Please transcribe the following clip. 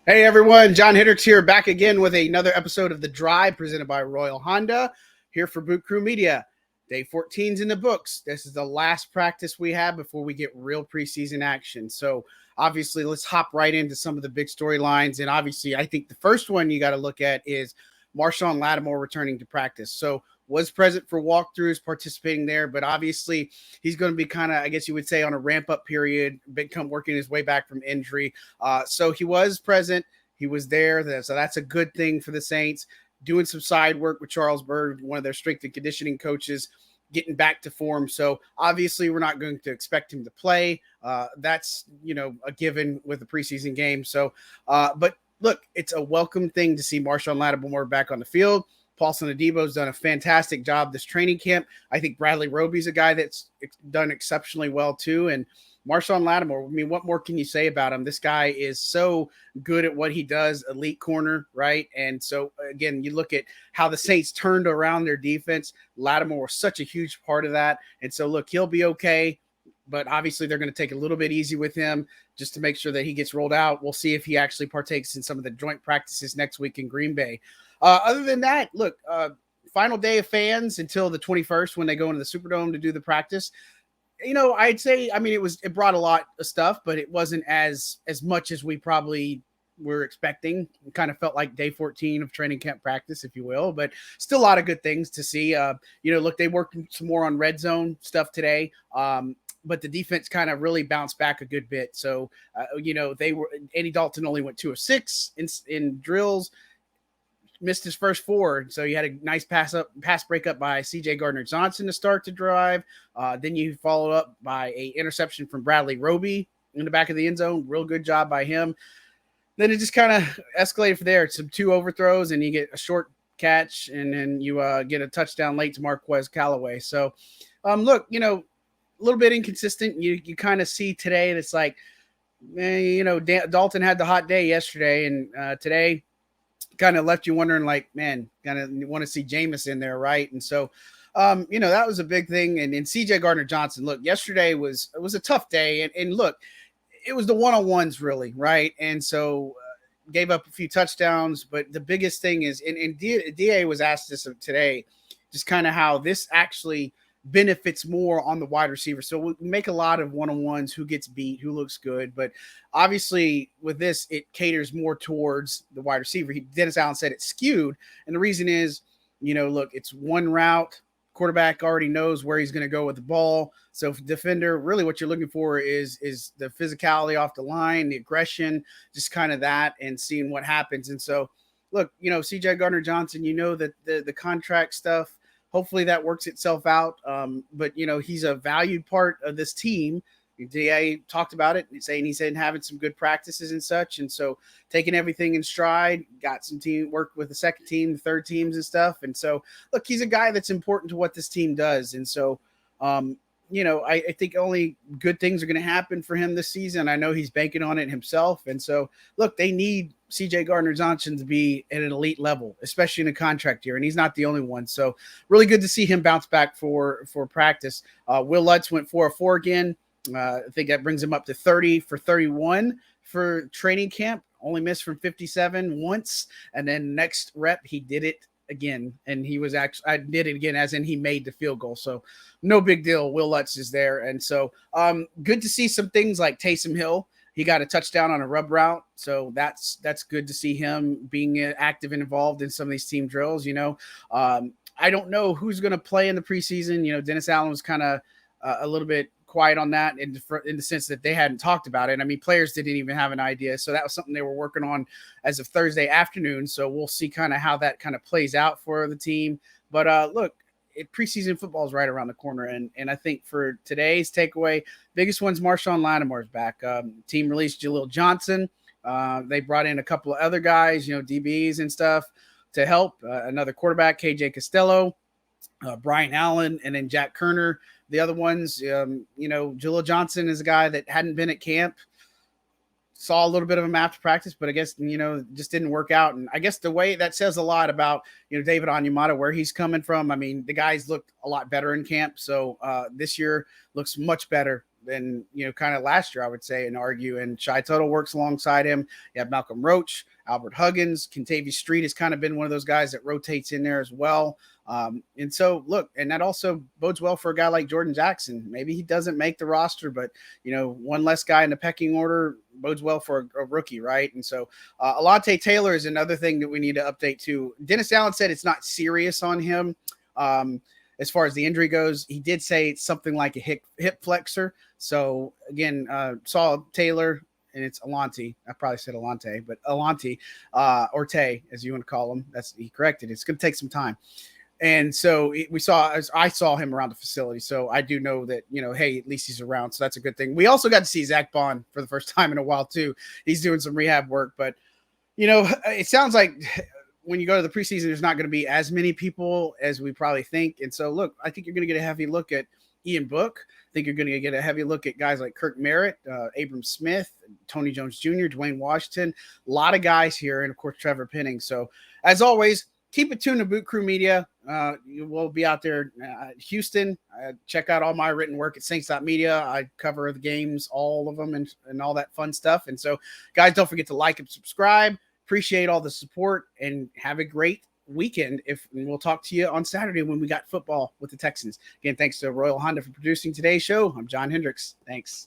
Hey everyone, John Hendricks here, back again with another episode of The Drive presented by Royal Honda, here for Boot Crew Media. Day 14's in the books. This is the last practice we have before we get real preseason action. So obviously, let's hop right into some of the big storylines. And obviously, I think the first one you got to look at is Marshon Lattimore returning to practice. So was present for walkthroughs, participating there, but obviously he's going to be kind of, I guess you would say, on a ramp up period, become working his way back from injury. So he was present. He was there. So that's a good thing for the Saints. Doing some side work with Charles Bird, one of their strength and conditioning coaches, getting back to form. So obviously we're not going to expect him to play. That's, a given with the preseason game. So, but look, it's a welcome thing to see Marshon Lattimore back on the field. Paulson Adebo's done a fantastic job this training camp. I think Bradley Roby's a guy that's done exceptionally well too. And Marshon Lattimore, I mean, what more can you say about him? This guy is so good at what he does, elite corner, right? And so, again, you look at how the Saints turned around their defense. Lattimore was such a huge part of that. And so, look, he'll be okay, but obviously they're going to take a little bit easy with him just to make sure that he gets rolled out. We'll see if he actually partakes in some of the joint practices next week in Green Bay. Other than that, look, final day of fans until the 21st when they go into the Superdome to do the practice. I'd say, I mean, it brought a lot of stuff, but it wasn't as much as we probably were expecting. It kind of felt like day 14 of training camp practice, if you will, but still a lot of good things to see. Look, they worked some more on red zone stuff today. But the defense kind of really bounced back a good bit. So, Andy Dalton only went 2 of 6 in drills, missed his first 4. So you had a nice pass breakup by CJ Gardner-Johnson to start the drive. Then you followed up by a interception from Bradley Roby in the back of the end zone. Real good job by him. Then it just kind of escalated from there. Some 2 overthrows, and you get a short catch, and then you get a touchdown late to Marquez Callaway. So, look, a little bit inconsistent. You kind of see today that's like, Dalton had the hot day yesterday, and today kind of left you wondering, like, man, kind of want to see Jameis in there, right? And so, that was a big thing. And CJ Gardner-Johnson, look, yesterday was a tough day, and look, it was the one-on-ones really, right? And so gave up a few touchdowns, but the biggest thing is, and DA was asked this today, just kind of how this actually benefits more on the wide receiver. So we make a lot of one-on-ones, who gets beat, who looks good, but obviously with this, it caters more towards the wide receiver. Dennis Allen said it's skewed. And the reason is, look, it's one route. Quarterback already knows where he's going to go with the ball. So defender, really what you're looking for is the physicality off the line, the aggression, just kind of that, and seeing what happens. And so, look, CJ Gardner-Johnson, that the contract stuff, hopefully that works itself out. But, he's a valued part of this team. DA talked about it, saying he's having some good practices and such. And so taking everything in stride, got some team work with the second team, the third teams and stuff. And so, look, he's a guy that's important to what this team does. And so, I think only good things are going to happen for him this season. I know he's banking on it himself. And so, look, they need CJ Gardner-Johnson to be at an elite level, especially in a contract year. And he's not the only one. So really good to see him bounce back for practice. Will Lutz went 4 of 4 again. I think that brings him up to 30 for 31 for training camp. Only missed from 57 once. And then next rep, he did it again. And he was I did it again, as in he made the field goal. So no big deal. Will Lutz is there. And so good to see some things like Taysom Hill. He got a touchdown on a rub route. So that's good to see him being active and involved in some of these team drills. I don't know who's going to play in the preseason. Dennis Allen was kind of a little bit quiet on that in the sense that they hadn't talked about it. I mean, players didn't even have an idea. So that was something they were working on as of Thursday afternoon. So we'll see kind of how that kind of plays out for the team. But look, preseason football is right around the corner. And I think for today's takeaway, biggest one's Marshon Lattimore's back. Team released Jaleel Johnson. They brought in a couple of other guys, DBs and stuff to help. Another quarterback, KJ Costello, Brian Allen, and then Jack Kerner. The other ones, Jaleel Johnson is a guy that hadn't been at camp. Saw a little bit of him after practice, but I guess, just didn't work out. And I guess the way that says a lot about, David Onyemata, where he's coming from. I mean, the guys looked a lot better in camp. So this year looks much better than, kind of last year, I would say, and argue. And Shy Tuttle works alongside him. You have Malcolm Roach, Albert Huggins, Kentavious Street has kind of been one of those guys that rotates in there as well. And so look, and that also bodes well for a guy like Jordan Jackson. Maybe he doesn't make the roster, but one less guy in the pecking order bodes well for a rookie, right? And so Alontae Taylor is another thing that we need to update too. Dennis Allen said it's not serious on him. As far as the injury goes, he did say it's something like a hip flexor. So again, saw Taylor, and it's Alontae. I probably said Alontae, but Alontae, or Tay, as you want to call him. He corrected. It's going to take some time. And so I saw him around the facility. So I do know that, hey, at least he's around. So that's a good thing. We also got to see Zach Bond for the first time in a while too. He's doing some rehab work, but it sounds like when you go to the preseason, there's not going to be as many people as we probably think. And so look, I think you're going to get a heavy look at Ian Book. I think you're going to get a heavy look at guys like Kirk Merritt, Abram Smith, Tony Jones Jr., Dwayne Washington, a lot of guys here. And of course, Trevor Penning. So as always, keep it tuned to Boot Crew Media. We'll be out there Houston. Check out all my written work at Saints.media. I cover the games, all of them, and all that fun stuff. And so, guys, don't forget to like and subscribe. Appreciate all the support, and have a great weekend. And we'll talk to you on Saturday when we got football with the Texans. Again, thanks to Royal Honda for producing today's show. I'm John Hendricks. Thanks.